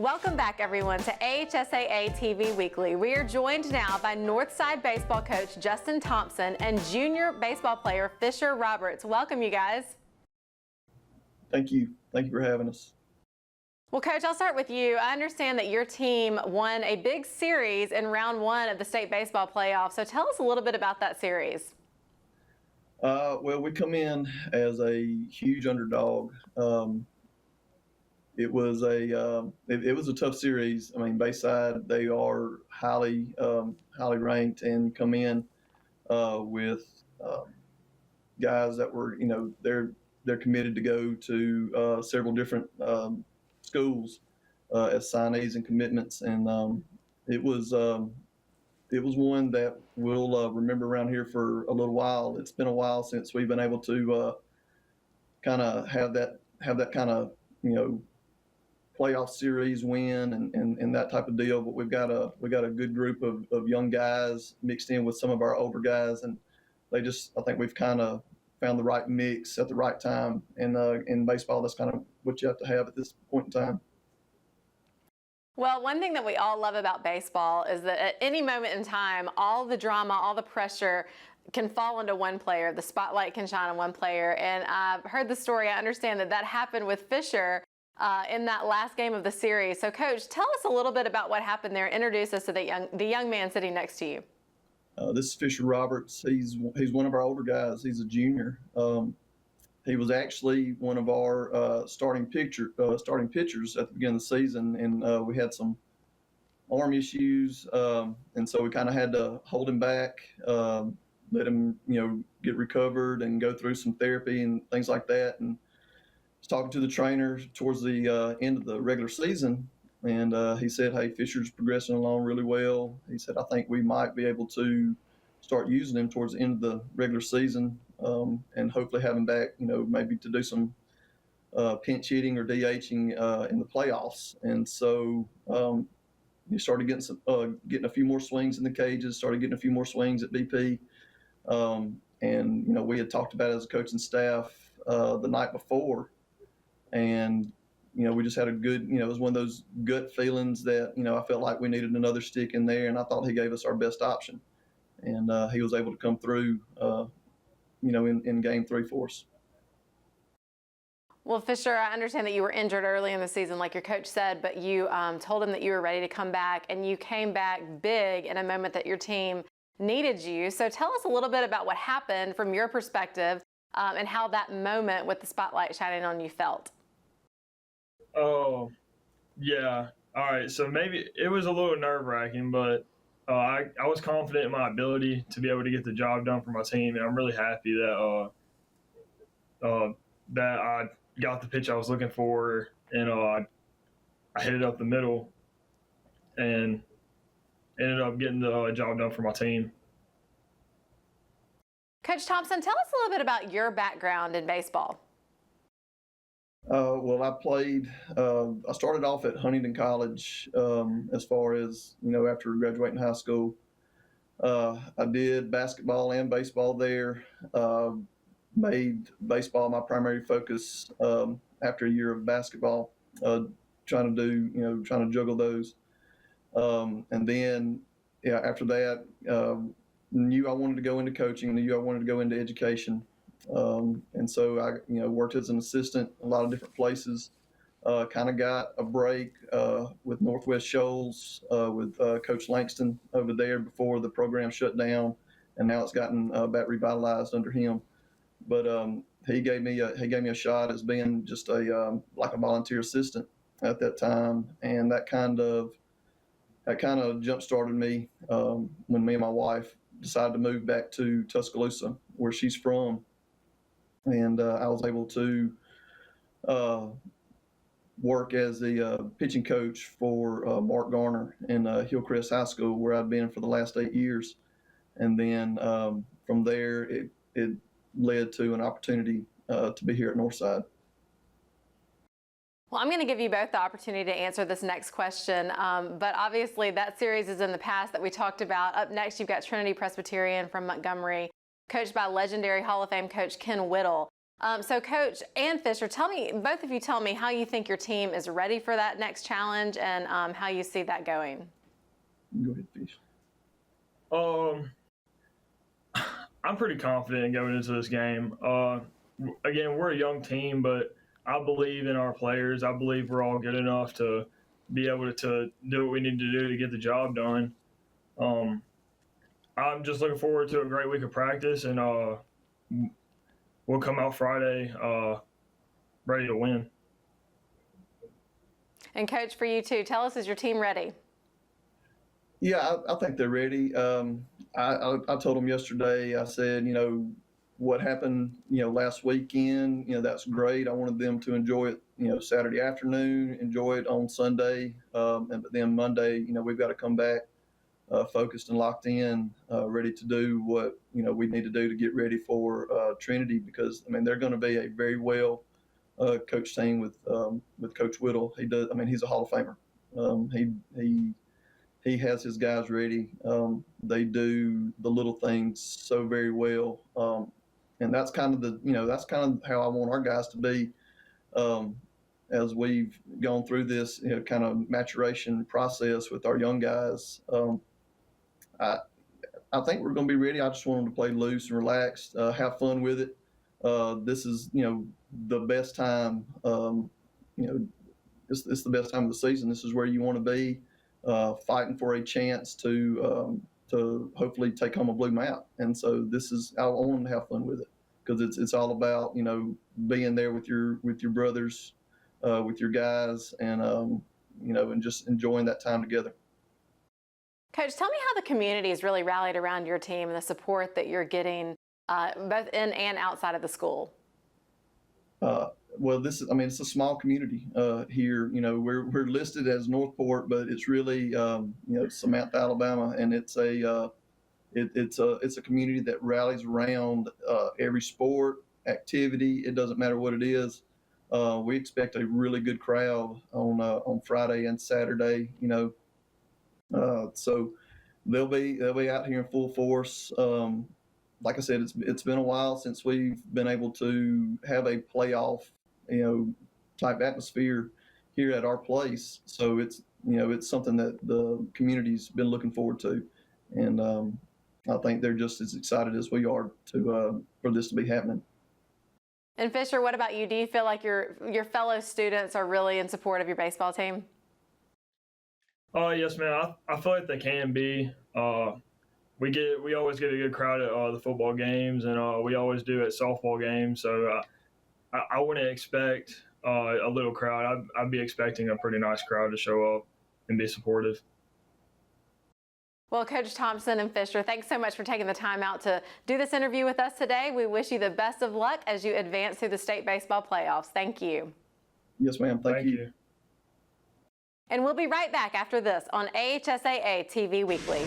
Welcome back, everyone, to AHSAA TV Weekly. We are joined now by Northside baseball coach Justin Thompson and junior baseball player Fisher Roberts. Welcome, you guys. Thank you. Thank you for having us. Well, Coach, I'll start with you. I understand that your team won a big series in round one of the state baseball playoffs. So tell us a little bit about that series. Well, we come in as a huge underdog. It was a tough series. I mean, Bayside, they are highly ranked and come in with guys that were, they're committed to go to several different schools as signees and commitments, and it was one that we'll remember around here for a little while. It's been a while since we've been able to kind of have that kind of playoff series win and that type of deal. But we've got a good group of young guys mixed in with some of our older guys, and I think we've kind of found the right mix at the right time. And in baseball, that's kind of what you have to have at this point in time. Well, one thing that we all love about baseball is that at any moment in time, all the drama, all the pressure can fall into one player. The spotlight can shine on one player. And I've heard the story. I understand that happened with Fisher in that last game of the series. So, Coach, tell us a little bit about what happened there. Introduce us to the young man sitting next to you. This is Fisher Roberts. He's one of our older guys. He's a junior. He was actually one of our starting pitchers at the beginning of the season, and we had some arm issues, and so we kind of had to hold him back, let him get recovered and go through some therapy and things like that. And I was talking to the trainer towards the end of the regular season, and he said, "Hey, Fisher's progressing along really well." He said, "I think we might be able to start using him towards the end of the regular season, and hopefully have him back, maybe to do some pinch hitting or DHing in the playoffs." And so he started getting a few more swings in the cages, started getting a few more swings at BP. And we had talked about it as a coaching staff the night before, and we just had a good, it was one of those gut feelings that I felt like we needed another stick in there, and I thought he gave us our best option, and he was able to come through in game 3 for us. Well, Fisher, I understand that you were injured early in the season, like your coach said, but you told him that you were ready to come back, and you came back big in a moment that your team needed you. So tell us a little bit about what happened from your perspective, and how that moment with the spotlight shining on you felt. Oh, yeah. All right. So maybe it was a little nerve-wracking, but I was confident in my ability to be able to get the job done for my team, and I'm really happy that that I got the pitch I was looking for, and I hit it up the middle and ended up getting the job done for my team. Coach Thompson, tell us a little bit about your background in baseball. Well, I started off at Huntington College as far as, after graduating high school. I did basketball and baseball there. Made baseball my primary focus after a year of basketball, trying to juggle those. And then, after that, knew I wanted to go into coaching, knew I wanted to go into education. And so I, worked as an assistant a lot of different places. Kind of got a break with Northwest Shoals with Coach Langston over there before the program shut down, and now it's gotten back revitalized under him. But he gave me a shot as being just like a volunteer assistant at that time, and that kind of jump started me when me and my wife decided to move back to Tuscaloosa, where she's from. And I was able to work as the pitching coach for Mark Garner in Hillcrest High School, where I'd been for the last 8 years. And then from there, it led to an opportunity to be here at Northside. Well, I'm going to give you both the opportunity to answer this next question, but obviously that series is in the past that we talked about. Up next, you've got Trinity Presbyterian from Montgomery, coached by legendary Hall of Fame coach Ken Whittle. So Coach and Fisher, both of you tell me how you think your team is ready for that next challenge and how you see that going. Go ahead, Fish. I'm pretty confident going into this game. Again, we're a young team, but I believe in our players. I believe we're all good enough to be able to do what we need to do to get the job done. I'm just looking forward to a great week of practice, and we'll come out Friday ready to win. And Coach, for you too, tell us, is your team ready? Yeah, I think they're ready. I told them yesterday, I said, what happened, last weekend, that's great. I wanted them to enjoy it, Saturday afternoon, enjoy it on Sunday. But then Monday, we've got to come back focused and locked in, ready to do what, we need to do to get ready for Trinity, because, they're going to be a very well coached team with Coach Whittle. He's a Hall of Famer. He has his guys ready. They do the little things so very well. And that's kind of how I want our guys to be as we've gone through this kind of maturation process with our young guys. I think we're going to be ready. I just want them to play loose and relaxed, have fun with it. This is the best time. It's the best time of the season. This is where you want to be, fighting for a chance to hopefully take home a blue map. And so I want them to have fun with it, because it's all about being there with your brothers, with your guys, and and just enjoying that time together. Coach, tell me how the community has really rallied around your team and the support that you're getting both in and outside of the school. Well, it's a small community here. We're listed as Northport, but it's really Samantha, Alabama, and it's a community that rallies around every sport, activity. It doesn't matter what it is. We expect a really good crowd on Friday and Saturday. So they'll be out here in full force. Like I said, it's been a while since we've been able to have a playoff, type atmosphere here at our place. So it's something that the community's been looking forward to, and I think they're just as excited as we are for this to be happening. And Fisher, what about you? Do you feel like your fellow students are really in support of your baseball team? Yes, man. I feel like they can be. We always get a good crowd at the football games, and we always do at softball games. So I wouldn't expect a little crowd. I'd be expecting a pretty nice crowd to show up and be supportive. Well, Coach Thompson and Fisher, thanks so much for taking the time out to do this interview with us today. We wish you the best of luck as you advance through the state baseball playoffs. Thank you. Yes, ma'am. Thank you. And we'll be right back after this on AHSAA TV Weekly.